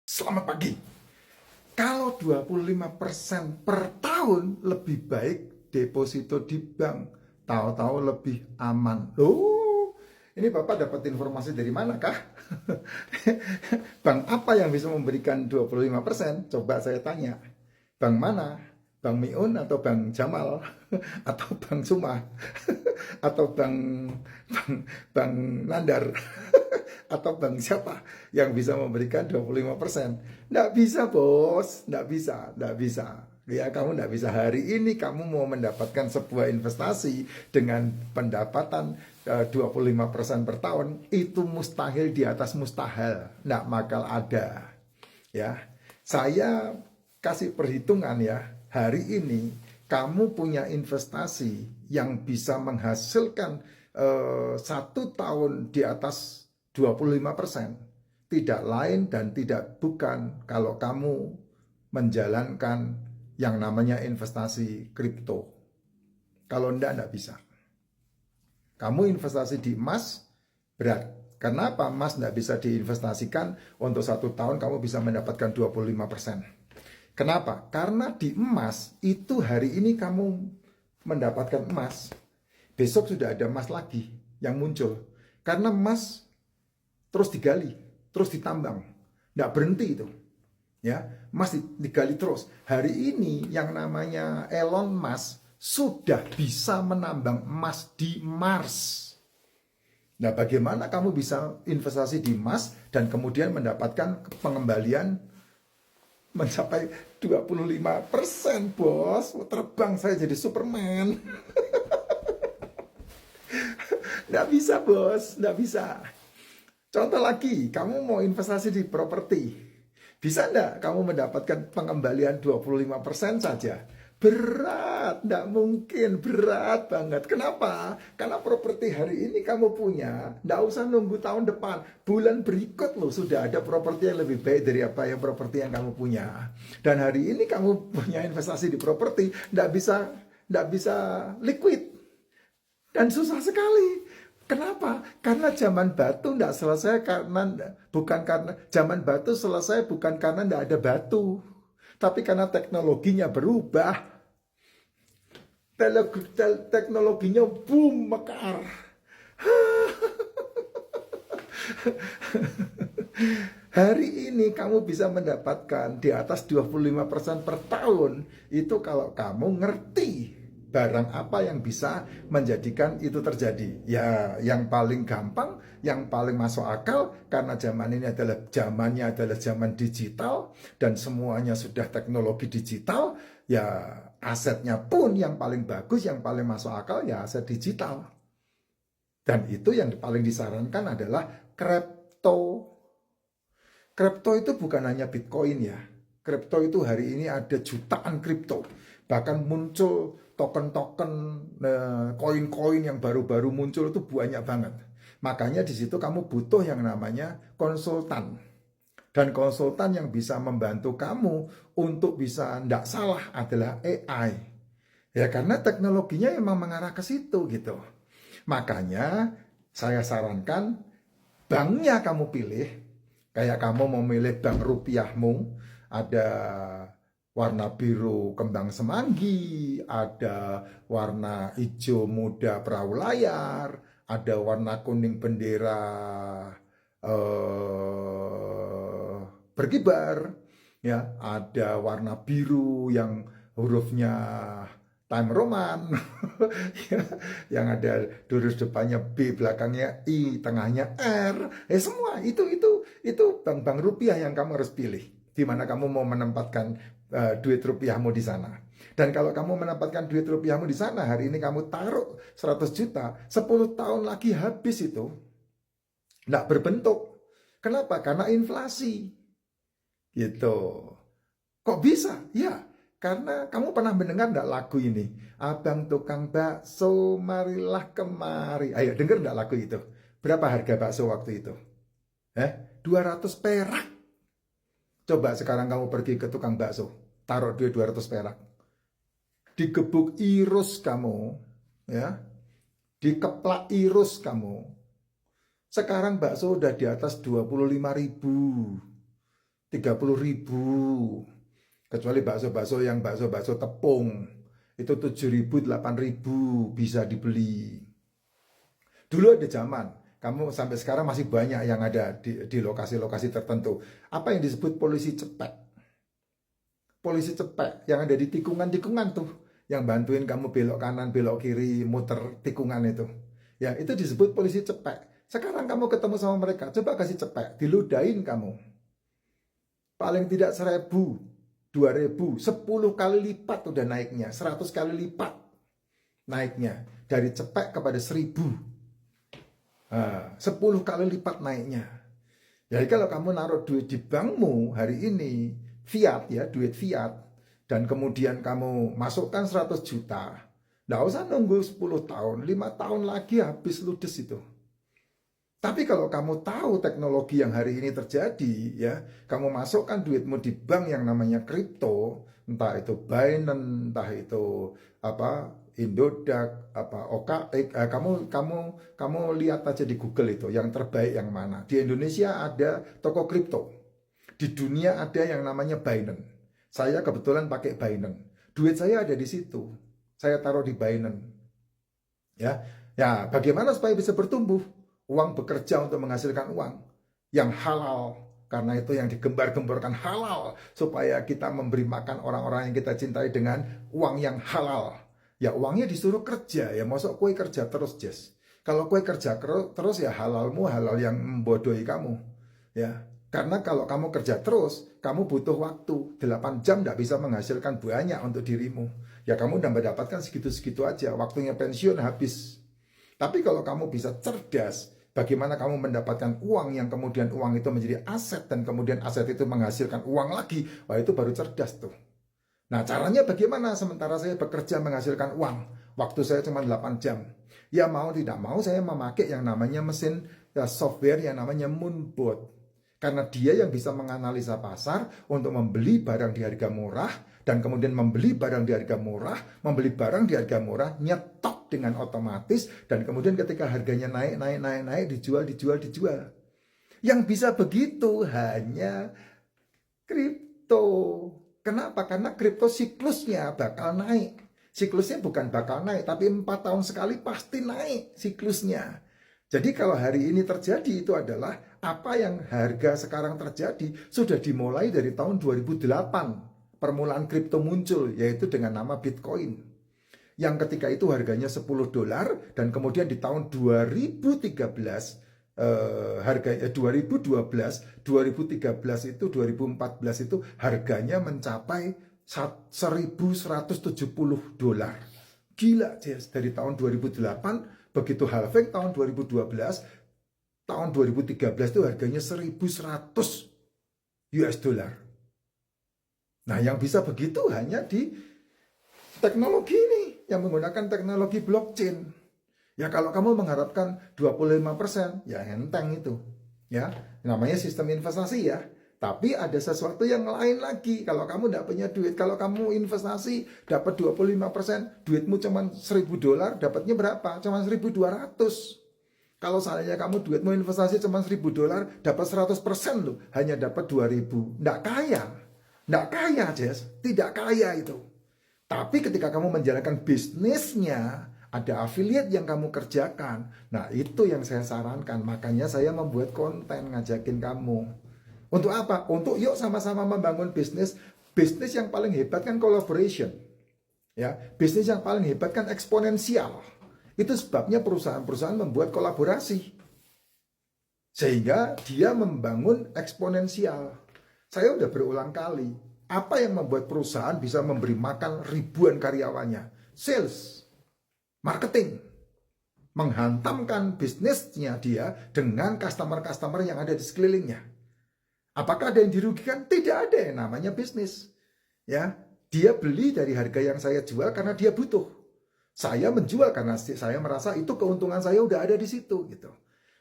Selamat pagi. Kalau 25% per tahun lebih baik deposito di bank. Tahu-tahu lebih aman. Loh, ini Bapak dapat informasi dari mana kah? Bank apa yang bisa memberikan 25%? Coba saya tanya. Bank mana? Bank Miun atau Bank Jamal? Atau Bank Suma? Atau Bank, Bank Nandar? Atau bank siapa yang bisa memberikan 25%? Nggak bisa, bos. Nggak bisa, nggak bisa. Ya, kamu nggak bisa. Hari ini kamu mau mendapatkan sebuah investasi dengan pendapatan 25% per tahun, itu mustahil di atas mustahil. Nggak bakal ada. Ya, saya kasih perhitungan ya. Hari ini kamu punya investasi yang bisa menghasilkan 1 tahun di atas 25%. Tidak lain dan tidak bukan kalau kamu menjalankan yang namanya investasi kripto. Kalau enggak bisa. Kamu investasi di emas, berat. Kenapa emas enggak bisa diinvestasikan untuk 1 tahun kamu bisa mendapatkan 25%? Kenapa? Karena di emas itu hari ini kamu mendapatkan emas, besok sudah ada emas lagi yang muncul. Karena emas terus digali, terus ditambang, nggak berhenti itu. Ya, emas digali terus. Hari ini yang namanya Elon Musk sudah bisa menambang emas di Mars. Nah, bagaimana kamu bisa investasi di emas dan kemudian mendapatkan pengembalian mencapai 25%, bos? Terbang saya jadi Superman. Nggak bisa, bos. Nggak bisa. Contoh lagi, kamu mau investasi di properti. Bisa enggak kamu mendapatkan pengembalian 25% saja? Berat, enggak mungkin, berat banget. Kenapa? Karena properti hari ini kamu punya, enggak usah nunggu tahun depan. Bulan berikut loh sudah ada properti yang lebih baik dari apa yang properti yang kamu punya. Dan hari ini kamu punya investasi di properti, enggak bisa liquid. Dan susah sekali. Kenapa? Karena zaman batu tidak selesai karena zaman batu selesai bukan karena tidak ada batu, tapi karena teknologinya berubah. Teknologinya boom mekar. Hari ini kamu bisa mendapatkan di atas 25% per tahun. Itu kalau kamu ngerti barang apa yang bisa menjadikan itu terjadi. Ya, yang paling gampang, yang paling masuk akal, karena zaman ini adalah zaman digital dan semuanya sudah teknologi digital, ya asetnya pun yang paling bagus, yang paling masuk akal ya aset digital. Dan itu yang paling disarankan adalah kripto. Kripto itu bukan hanya Bitcoin ya. Kripto itu hari ini ada jutaan kripto. Bahkan muncul token-token, koin-koin yang baru-baru muncul itu banyak banget. Makanya di situ kamu butuh yang namanya konsultan. Dan konsultan yang bisa membantu kamu untuk bisa tidak salah adalah AI. Ya karena teknologinya emang mengarah ke situ gitu. Makanya saya sarankan banknya kamu pilih. Kayak kamu mau milih bank rupiahmu, ada warna biru kembang semanggi, ada warna hijau muda perahu layar, ada warna kuning bendera berkibar, ya, ada warna biru yang hurufnya Time Roman, yang ada huruf depannya B, belakangnya I, tengahnya R. Semua itu bank-bank rupiah yang kamu harus pilih. Di mana kamu mau menempatkan duit rupiahmu di sana. Dan kalau kamu menempatkan duit rupiahmu di sana, hari ini kamu taruh 100 juta, 10 tahun lagi habis itu. Nggak berbentuk. Kenapa? Karena inflasi. Gitu. Kok bisa? Ya, karena kamu pernah mendengar enggak lagu ini? Abang tukang bakso, marilah kemari. Ayo, denger enggak lagu itu? Berapa harga bakso waktu itu? 200 perak. Coba sekarang kamu pergi ke tukang bakso, taruh duit 200 perak. Digebuk irus kamu, ya. Dikeplak irus kamu. Sekarang bakso udah di atas 25.000. 30.000. Kecuali bakso-bakso yang bakso-bakso tepung, itu 7.000, 8.000 bisa dibeli. Dulu ada zaman, kamu sampai sekarang masih banyak yang ada di lokasi-lokasi tertentu. Apa yang disebut polisi cepek? Polisi cepek yang ada di tikungan-tikungan tuh, yang bantuin kamu belok kanan, belok kiri, muter tikungan itu. Ya, itu disebut polisi cepek. Sekarang kamu ketemu sama mereka, coba kasih cepek, diludahin kamu. Paling tidak 1.000, 2.000, 10 kali lipat udah naiknya, 100 kali lipat naiknya. Dari cepek kepada 1.000. 10 kali lipat naiknya. Jadi kalau kamu naruh duit di bankmu hari ini, fiat ya, duit fiat, dan kemudian kamu masukkan 100 juta, nggak usah nunggu 10 tahun, 5 tahun lagi habis ludes itu. Tapi kalau kamu tahu teknologi yang hari ini terjadi, ya, kamu masukkan duitmu di bank yang namanya kripto, entah itu Binance, entah itu apa Indodax, apa OKX, kamu lihat aja di Google itu yang terbaik yang mana. Di Indonesia ada toko kripto, di dunia ada yang namanya Binance. Saya kebetulan pakai Binance. Duit saya ada di situ. Saya taruh di Binance. Ya, bagaimana supaya bisa bertumbuh? Uang bekerja untuk menghasilkan uang yang halal. Karena itu yang digembar-gemborkan halal, supaya kita memberi makan orang-orang yang kita cintai dengan uang yang halal. Ya uangnya disuruh kerja, ya masuk kue kerja terus, Jess. Kalau kue kerja terus ya halalmu halal yang membodohi kamu. Ya, karena kalau kamu kerja terus, kamu butuh waktu 8 jam tidak bisa menghasilkan banyak untuk dirimu. Ya kamu udah mendapatkan segitu-segitu aja, waktunya pensiun habis. Tapi kalau kamu bisa cerdas, bagaimana kamu mendapatkan uang yang kemudian uang itu menjadi aset dan kemudian aset itu menghasilkan uang lagi, wah itu baru cerdas tuh. Nah caranya bagaimana sementara saya bekerja menghasilkan uang, waktu saya cuma 8 jam. Ya mau tidak mau saya memakai yang namanya mesin software yang namanya Moonbot. Karena dia yang bisa menganalisa pasar untuk membeli barang di harga murah, dan kemudian membeli barang di harga murah, membeli barang di harga murah, nyetok dengan otomatis, dan kemudian ketika harganya naik, dijual. Yang bisa begitu hanya kripto. Kenapa? Karena kripto siklusnya bakal naik. Siklusnya bukan bakal naik, tapi 4 tahun sekali pasti naik siklusnya. Jadi kalau hari ini terjadi itu adalah apa yang harga sekarang terjadi sudah dimulai dari tahun 2008. Permulaan kripto muncul, yaitu dengan nama Bitcoin. Yang ketika itu harganya $10 dan kemudian di tahun 2013 harga 2012, 2013 itu 2014 itu harganya mencapai $1.170. Gila, Jess. Dari tahun 2008 begitu halving tahun 2012, tahun 2013 itu harganya $1.100. Nah, yang bisa begitu hanya di teknologi ini yang menggunakan teknologi blockchain. Ya kalau kamu mengharapkan 25%, ya enteng itu. Ya, namanya sistem investasi ya. Tapi ada sesuatu yang lain lagi. Kalau kamu tidak punya duit, kalau kamu investasi dapat 25%, duitmu cuma $1.000, dapatnya berapa? Cuma 1.200. Kalau seandainya kamu duitmu investasi cuma $1.000, dapat 100% loh, hanya dapat 2.000. Nggak kaya. Nggak kaya, Jess. Tidak kaya itu. Tapi ketika kamu menjalankan bisnisnya, ada affiliate yang kamu kerjakan. Nah, itu yang saya sarankan. Makanya saya membuat konten ngajakin kamu. Untuk apa? Untuk yuk sama-sama membangun bisnis. Bisnis yang paling hebat kan collaboration. Ya, bisnis yang paling hebat kan eksponensial. Itu sebabnya perusahaan-perusahaan membuat kolaborasi. Sehingga dia membangun eksponensial. Saya udah berulang kali. Apa yang membuat perusahaan bisa memberi makan ribuan karyawannya? Sales. Marketing, menghantamkan bisnisnya dia dengan customer-customer yang ada di sekelilingnya. Apakah ada yang dirugikan? Tidak ada yang namanya bisnis. Ya, dia beli dari harga yang saya jual karena dia butuh. Saya menjual karena saya merasa itu keuntungan saya udah ada di situ gitu.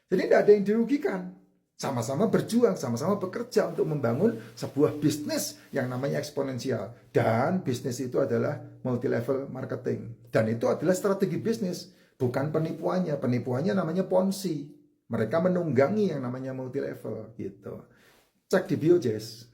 Jadi tidak ada yang dirugikan. Sama-sama berjuang, sama-sama bekerja untuk membangun sebuah bisnis yang namanya eksponensial. Dan bisnis itu adalah multi-level marketing. Dan itu adalah strategi bisnis, bukan penipuannya. Penipuannya namanya Ponzi. Mereka menunggangi yang namanya multi-level gitu. Cek di bio, Jess.